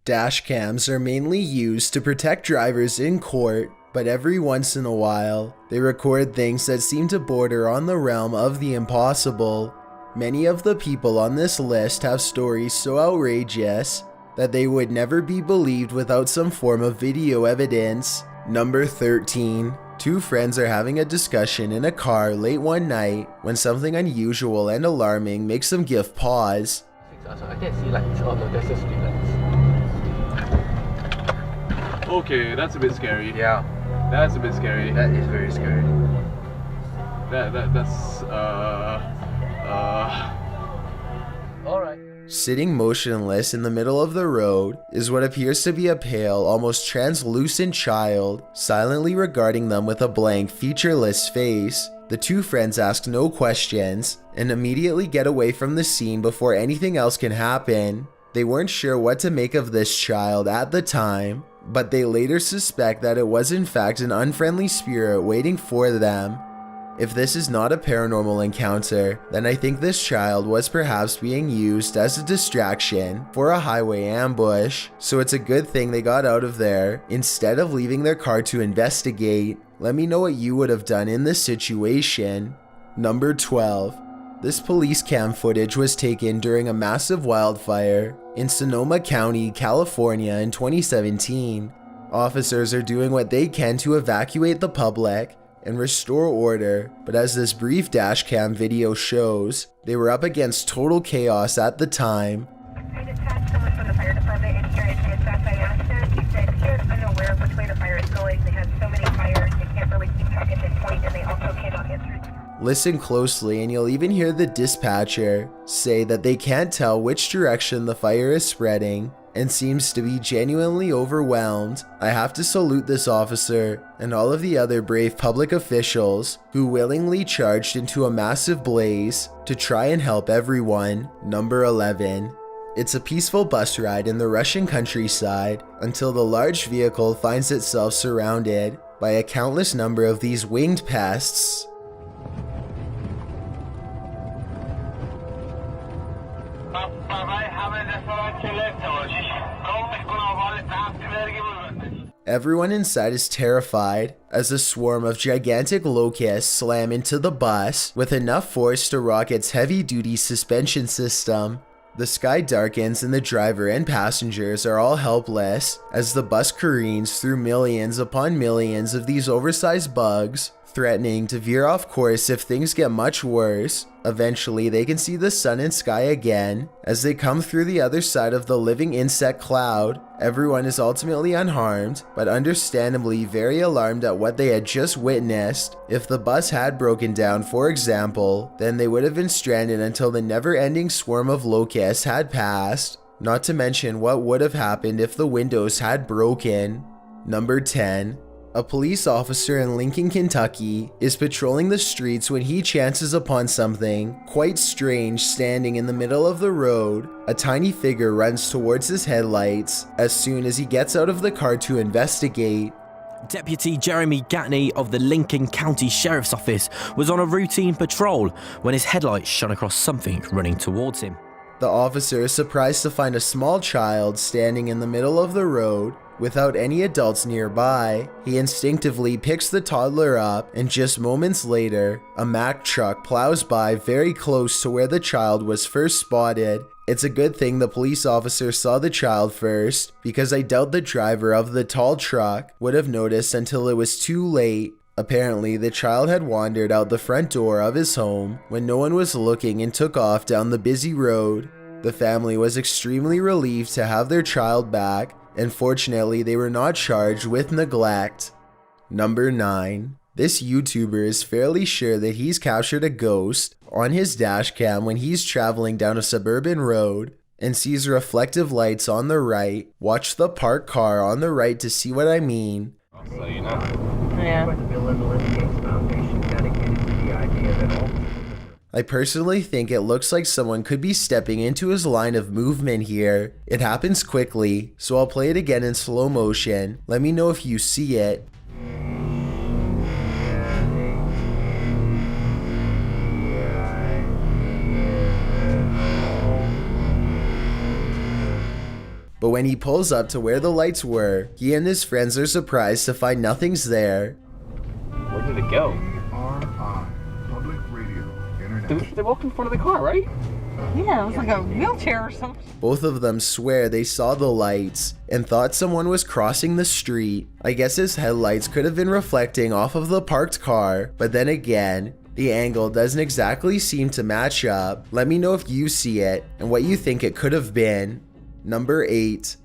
Dash cams are mainly used to protect drivers in court, but every once in a while, they record things that seem to border on the realm of the impossible. Many of the people on this list have stories so outrageous that they would never be believed without some form of video evidence. Number 13. Two friends are having a discussion in a car late one night when something unusual and alarming makes them give pause. I can't see lights. Oh no, there's just street lights. Okay, that's a bit scary. Yeah. That's a bit scary. That is very scary. That's Alright. Sitting motionless in the middle of the road is what appears to be a pale, almost translucent child, silently regarding them with a blank, featureless face. The two friends ask no questions and immediately get away from the scene before anything else can happen. They weren't sure what to make of this child at the time, but they later suspect that it was in fact an unfriendly spirit waiting for them. If this is not a paranormal encounter, then I think this child was perhaps being used as a distraction for a highway ambush, so it's a good thing they got out of there instead of leaving their car to investigate. Let me know what you would have done in this situation. Number 12. This police cam footage was taken during a massive wildfire in Sonoma County, California in 2017. Officers are doing what they can to evacuate the public and restore order, but as this brief dashcam video shows, they were up against total chaos at the time. I dispatched someone from the fire department and here is dispatch I asked them. He said he is unaware of which way the fire is going. They have so many fires, they can't really keep track at this point, and they also cannot answer. Listen closely and you'll even hear the dispatcher say that they can't tell which direction the fire is spreading and seems to be genuinely overwhelmed. I have to salute this officer and all of the other brave public officials who willingly charged into a massive blaze to try and help everyone. Number 11. It's a peaceful bus ride in the Russian countryside until the large vehicle finds itself surrounded by a countless number of these winged pests. Everyone inside is terrified as a swarm of gigantic locusts slam into the bus with enough force to rock its heavy-duty suspension system. The sky darkens and the driver and passengers are all helpless as the bus careens through millions upon millions of these oversized bugs, threatening to veer off course if things get much worse. Eventually, they can see the sun and sky again as they come through the other side of the living insect cloud. Everyone is ultimately unharmed, but understandably very alarmed at what they had just witnessed. If the bus had broken down, for example, then they would have been stranded until the never-ending swarm of locusts had passed. Not to mention what would have happened if the windows had broken. Number 10. A police officer in Lincoln, Kentucky is patrolling the streets when he chances upon something quite strange standing in the middle of the road. A tiny figure runs towards his headlights as soon as he gets out of the car to investigate. Deputy Jeremy Gatney of the Lincoln County Sheriff's Office was on a routine patrol when his headlights shone across something running towards him. The officer is surprised to find a small child standing in the middle of the road without any adults nearby. He instinctively picks the toddler up, and just moments later, a Mack truck plows by very close to where the child was first spotted. It's a good thing the police officer saw the child first, because I doubt the driver of the tall truck would have noticed until it was too late. Apparently, the child had wandered out the front door of his home when no one was looking and took off down the busy road. The family was extremely relieved to have their child back, and fortunately they were not charged with neglect. Number 9. This YouTuber is fairly sure that he's captured a ghost on his dashcam when he's traveling down a suburban road and sees reflective lights on the right. Watch the parked car on the right to see what I mean. so you know. Yeah. I personally think it looks like someone could be stepping into his line of movement here. It happens quickly, so I'll play it again in slow motion. Let me know if you see it. But when he pulls up to where the lights were, he and his friends are surprised to find nothing's there. Where did it go? RI, Public Radio International. They walked in front of the car, right? Yeah, it was like a wheelchair or something. Both of them swear they saw the lights and thought someone was crossing the street. I guess his headlights could have been reflecting off of the parked car, but then again, the angle doesn't exactly seem to match up. Let me know if you see it and what you think it could have been. Number 8.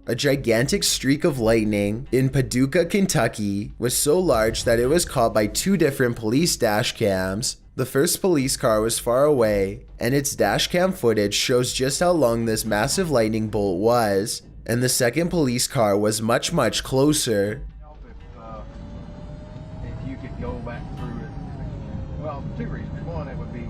A gigantic streak of lightning in Paducah, Kentucky was so large that it was caught by 2 different police dash cams. The first police car was far away, and its dash cam footage shows just how long this massive lightning bolt was, and the second police car was much closer. If you could go back through it again. Well, 2 reasons. One, it would be.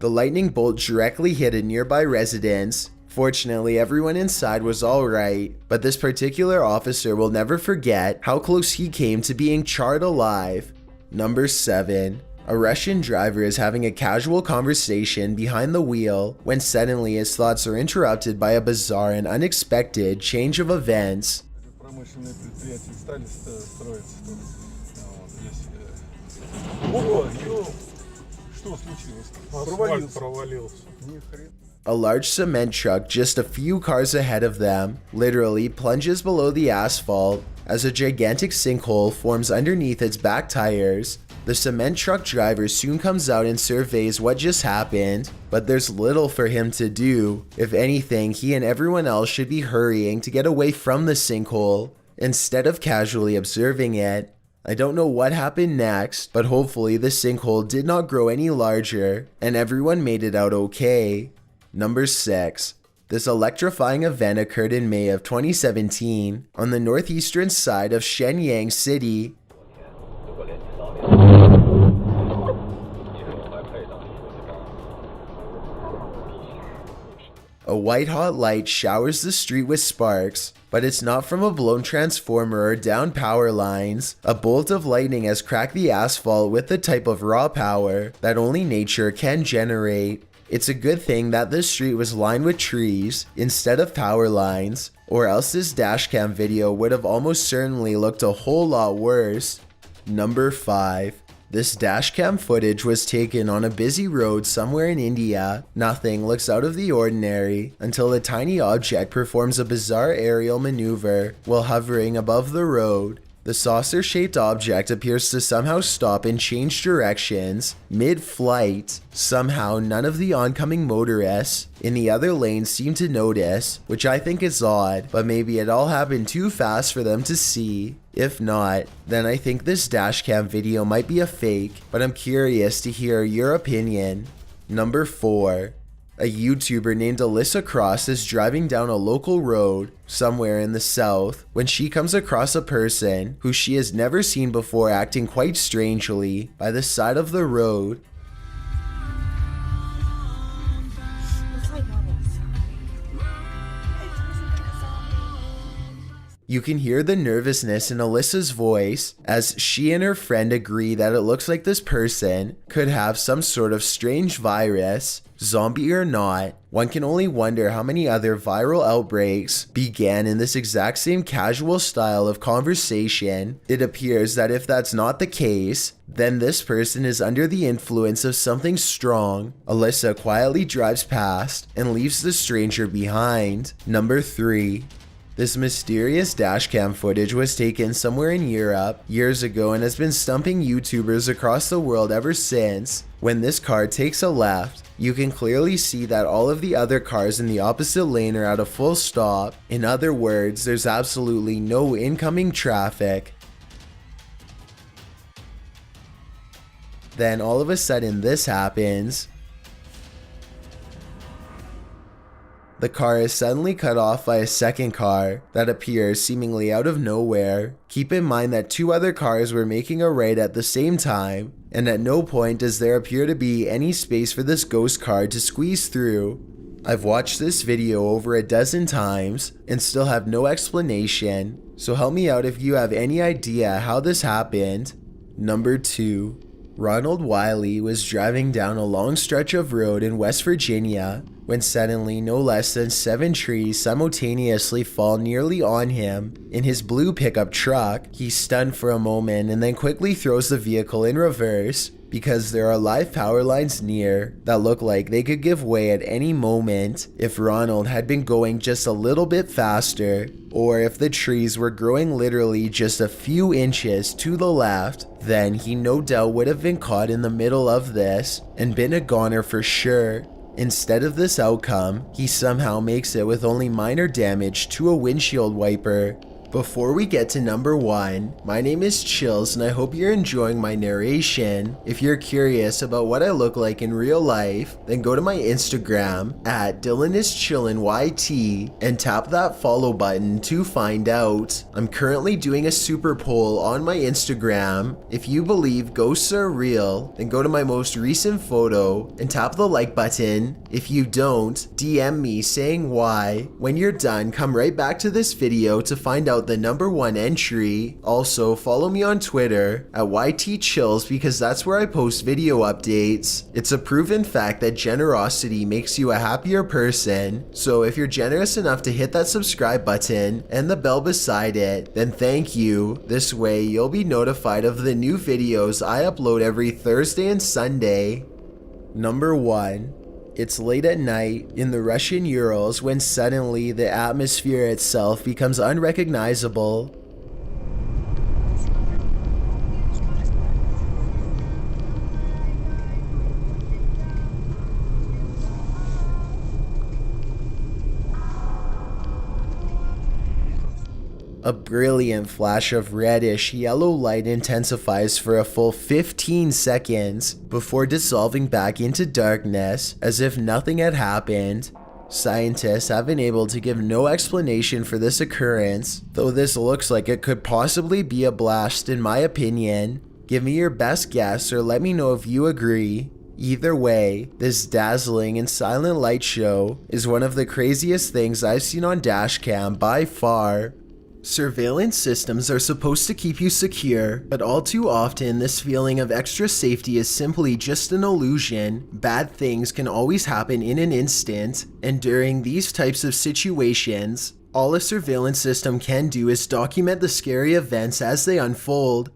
The lightning bolt directly hit a nearby residence. Fortunately, everyone inside was alright, but this particular officer will never forget how close he came to being charred alive. Number 7. A Russian driver is having a casual conversation behind the wheel when suddenly his thoughts are interrupted by a bizarre and unexpected change of events. Промышленные предприятия стали строиться тут. Вот здесь. О, что случилось? Провалился. Ни хрена. A large cement truck just a few cars ahead of them literally plunges below the asphalt as a gigantic sinkhole forms underneath its back tires. The cement truck driver soon comes out and surveys what just happened, but there's little for him to do. If anything, he and everyone else should be hurrying to get away from the sinkhole instead of casually observing it. I don't know what happened next, but hopefully the sinkhole did not grow any larger and everyone made it out okay. Number 6. This electrifying event occurred in May of 2017 on the northeastern side of Shenyang City. A white-hot light showers the street with sparks, but it's not from a blown transformer or downed power lines. A bolt of lightning has cracked the asphalt with the type of raw power that only nature can generate. It's a good thing that this street was lined with trees instead of power lines, or else this dashcam video would have almost certainly looked a whole lot worse. Number 5. This dashcam footage was taken on a busy road somewhere in India. Nothing looks out of the ordinary until a tiny object performs a bizarre aerial maneuver while hovering above the road. The saucer-shaped object appears to somehow stop and change directions mid-flight. Somehow, none of the oncoming motorists in the other lane seem to notice, which I think is odd, but maybe it all happened too fast for them to see. If not, then I think this dashcam video might be a fake, but I'm curious to hear your opinion. Number 4. A YouTuber named Alyssa Cross is driving down a local road somewhere in the south when she comes across a person who she has never seen before acting quite strangely by the side of the road. You can hear the nervousness in Alyssa's voice as she and her friend agree that it looks like this person could have some sort of strange virus, zombie or not. One can only wonder how many other viral outbreaks began in this exact same casual style of conversation. It appears that if that's not the case, then this person is under the influence of something strong. Alyssa quietly drives past and leaves the stranger behind. Number 3. This mysterious dashcam footage was taken somewhere in Europe years ago and has been stumping YouTubers across the world ever since. When this car takes a left, you can clearly see that all of the other cars in the opposite lane are at a full stop. In other words, there's absolutely no incoming traffic. Then all of a sudden this happens. The car is suddenly cut off by a second car that appears seemingly out of nowhere. Keep in mind that 2 other cars were making a right at the same time, and at no point does there appear to be any space for this ghost car to squeeze through. I've watched this video over a dozen times and still have no explanation, so help me out if you have any idea how this happened. Number 2. Ronald Wiley was driving down a long stretch of road in West Virginia when suddenly no less than 7 trees simultaneously fall nearly on him. In his blue pickup truck, he's stunned for a moment and then quickly throws the vehicle in reverse because there are live power lines near that look like they could give way at any moment if Ronald had been going just a little bit faster, or if the trees were growing literally just a few inches to the left. Then he no doubt would have been caught in the middle of this and been a goner for sure. Instead of this outcome, he somehow makes it with only minor damage to a windshield wiper. Before we get to number 1, my name is Chills and I hope you're enjoying my narration. If you're curious about what I look like in real life, then go to my Instagram at DylanIsChillinYT and tap that follow button to find out. I'm currently doing a super poll on my Instagram. If you believe ghosts are real, then go to my most recent photo and tap the like button. If you don't, DM me saying why. When you're done, come right back to this video to find out the number 1 entry. Also, follow me on Twitter at YTChills because that's where I post video updates. It's a proven fact that generosity makes you a happier person, so if you're generous enough to hit that subscribe button and the bell beside it, then thank you. This way you'll be notified of the new videos I upload every Thursday and Sunday. Number 1. It's late at night in the Russian Urals when suddenly the atmosphere itself becomes unrecognizable. A brilliant flash of reddish yellow light intensifies for a full 15 seconds before dissolving back into darkness as if nothing had happened. Scientists have been able to give no explanation for this occurrence, though this looks like it could possibly be a blast in my opinion. Give me your best guess or let me know if you agree. Either way, this dazzling and silent light show is one of the craziest things I've seen on dashcam by far. Surveillance systems are supposed to keep you secure, but all too often this feeling of extra safety is simply just an illusion. Bad things can always happen in an instant, and during these types of situations, all a surveillance system can do is document the scary events as they unfold.